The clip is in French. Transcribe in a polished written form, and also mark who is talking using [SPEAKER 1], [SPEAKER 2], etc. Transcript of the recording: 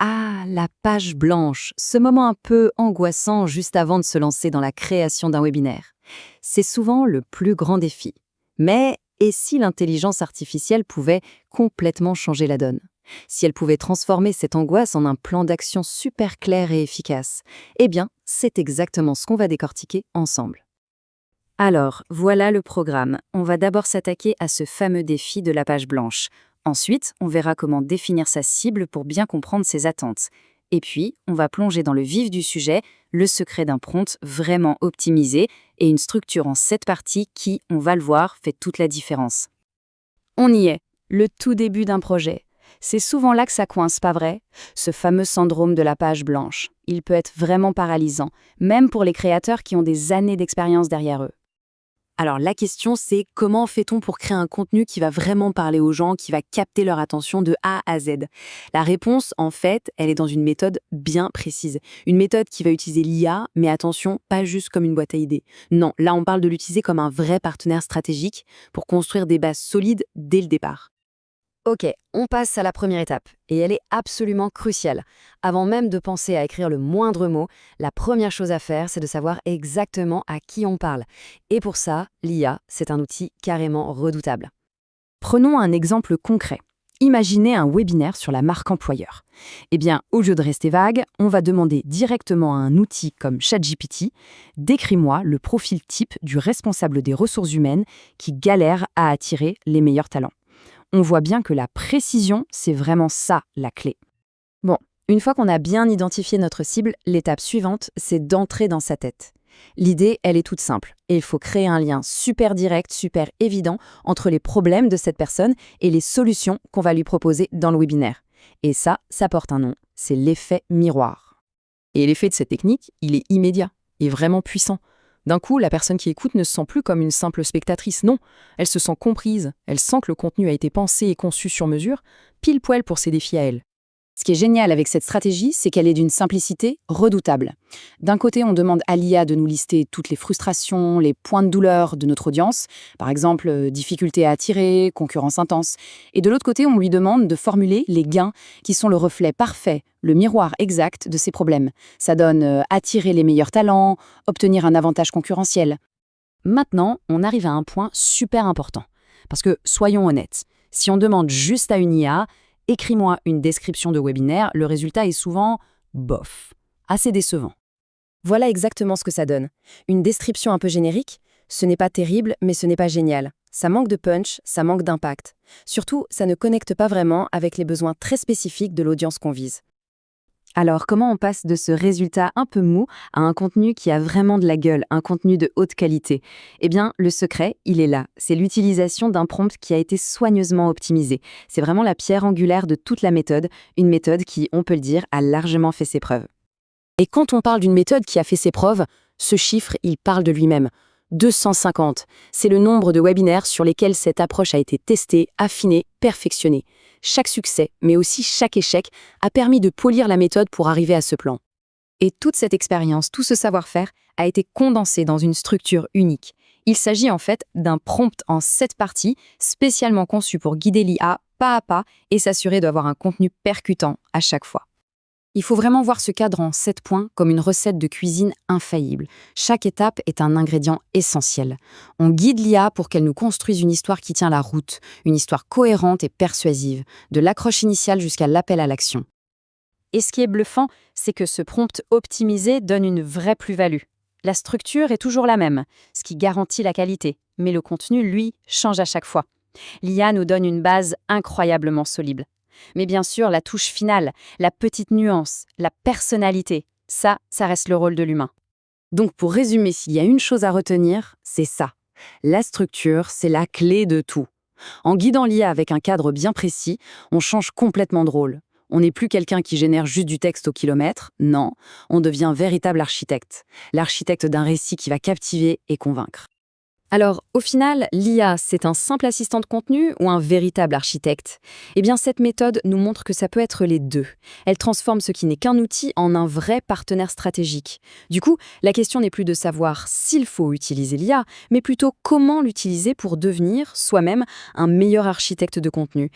[SPEAKER 1] Ah, la page blanche, ce moment un peu angoissant juste avant de se lancer dans la création d'un webinaire. C'est souvent le plus grand défi. Mais et si l'intelligence artificielle pouvait complètement changer la donne? Si elle pouvait transformer cette angoisse en un plan d'action super clair et efficace? Eh bien, c'est exactement ce qu'on va décortiquer ensemble. Alors, voilà le programme. On va d'abord s'attaquer à ce fameux défi de la page blanche. Ensuite, on verra comment définir sa cible pour bien comprendre ses attentes. Et puis, on va plonger dans le vif du sujet, le secret d'un prompt vraiment optimisé et une structure en 7 parties qui, on va le voir, fait toute la différence. On y est, le tout début d'un projet. C'est souvent là que ça coince, pas vrai? Ce fameux syndrome de la page blanche. Il peut être vraiment paralysant, même pour les créateurs qui ont des années d'expérience derrière eux. Alors la question c'est comment fait-on pour créer un contenu qui va vraiment parler aux gens, qui va capter leur attention de A à Z? La réponse, en fait, elle est dans une méthode bien précise. Une méthode qui va utiliser l'IA, mais attention, pas juste comme une boîte à idées. Non, là on parle de l'utiliser comme un vrai partenaire stratégique pour construire des bases solides dès le départ. Ok, on passe à la première étape, et elle est absolument cruciale. Avant même de penser à écrire le moindre mot, la première chose à faire, c'est de savoir exactement à qui on parle. Et pour ça, l'IA, c'est un outil carrément redoutable. Prenons un exemple concret. Imaginez un webinaire sur la marque employeur. Eh bien, au lieu de rester vague, on va demander directement à un outil comme ChatGPT: décris-moi le profil type du responsable des ressources humaines qui galère à attirer les meilleurs talents. On voit bien que la précision, c'est vraiment ça la clé. Bon, une fois qu'on a bien identifié notre cible, l'étape suivante, c'est d'entrer dans sa tête. L'idée, elle est toute simple, et il faut créer un lien super direct, super évident entre les problèmes de cette personne et les solutions qu'on va lui proposer dans le webinaire. Et ça porte un nom, c'est l'effet miroir. Et l'effet de cette technique, il est immédiat et vraiment puissant. D'un coup, la personne qui écoute ne se sent plus comme une simple spectatrice, non. Elle se sent comprise, elle sent que le contenu a été pensé et conçu sur mesure, pile poil pour ses défis à elle. Ce qui est génial avec cette stratégie, c'est qu'elle est d'une simplicité redoutable. D'un côté, on demande à l'IA de nous lister toutes les frustrations, les points de douleur de notre audience, par exemple difficulté à attirer, concurrence intense. Et de l'autre côté, on lui demande de formuler les gains qui sont le reflet parfait, le miroir exact de ses problèmes. Ça donne attirer les meilleurs talents, obtenir un avantage concurrentiel. Maintenant, on arrive à un point super important. Parce que, soyons honnêtes, si on demande juste à une IA: écris-moi une description de webinaire, le résultat est souvent bof, assez décevant. Voilà exactement ce que ça donne. Une description un peu générique, ce n'est pas terrible, mais ce n'est pas génial. Ça manque de punch, ça manque d'impact. Surtout, ça ne connecte pas vraiment avec les besoins très spécifiques de l'audience qu'on vise. Alors, comment on passe de ce résultat un peu mou à un contenu qui a vraiment de la gueule, un contenu de haute qualité? Eh bien, le secret, il est là. C'est l'utilisation d'un prompt qui a été soigneusement optimisé. C'est vraiment la pierre angulaire de toute la méthode, une méthode qui, on peut le dire, a largement fait ses preuves. Et quand on parle d'une méthode qui a fait ses preuves, ce chiffre, il parle de lui-même. 250, c'est le nombre de webinaires sur lesquels cette approche a été testée, affinée, perfectionnée. Chaque succès, mais aussi chaque échec, a permis de polir la méthode pour arriver à ce plan. Et toute cette expérience, tout ce savoir-faire, a été condensé dans une structure unique. Il s'agit en fait d'un prompt en 7 parties, spécialement conçu pour guider l'IA pas à pas et s'assurer d'avoir un contenu percutant à chaque fois. Il faut vraiment voir ce cadre en 7 points comme une recette de cuisine infaillible. Chaque étape est un ingrédient essentiel. On guide l'IA pour qu'elle nous construise une histoire qui tient la route, une histoire cohérente et persuasive, de l'accroche initiale jusqu'à l'appel à l'action. Et ce qui est bluffant, c'est que ce prompt optimisé donne une vraie plus-value. La structure est toujours la même, ce qui garantit la qualité, mais le contenu, lui, change à chaque fois. L'IA nous donne une base incroyablement solide. Mais bien sûr, la touche finale, la petite nuance, la personnalité, ça reste le rôle de l'humain. Donc pour résumer, s'il y a une chose à retenir, c'est ça. La structure, c'est la clé de tout. En guidant l'IA avec un cadre bien précis, on change complètement de rôle. On n'est plus quelqu'un qui génère juste du texte au kilomètre, non, on devient véritable architecte. L'architecte d'un récit qui va captiver et convaincre. Alors, au final, l'IA, c'est un simple assistant de contenu ou un véritable architecte? Eh bien, cette méthode nous montre que ça peut être les deux. Elle transforme ce qui n'est qu'un outil en un vrai partenaire stratégique. Du coup, la question n'est plus de savoir s'il faut utiliser l'IA, mais plutôt comment l'utiliser pour devenir soi-même un meilleur architecte de contenu,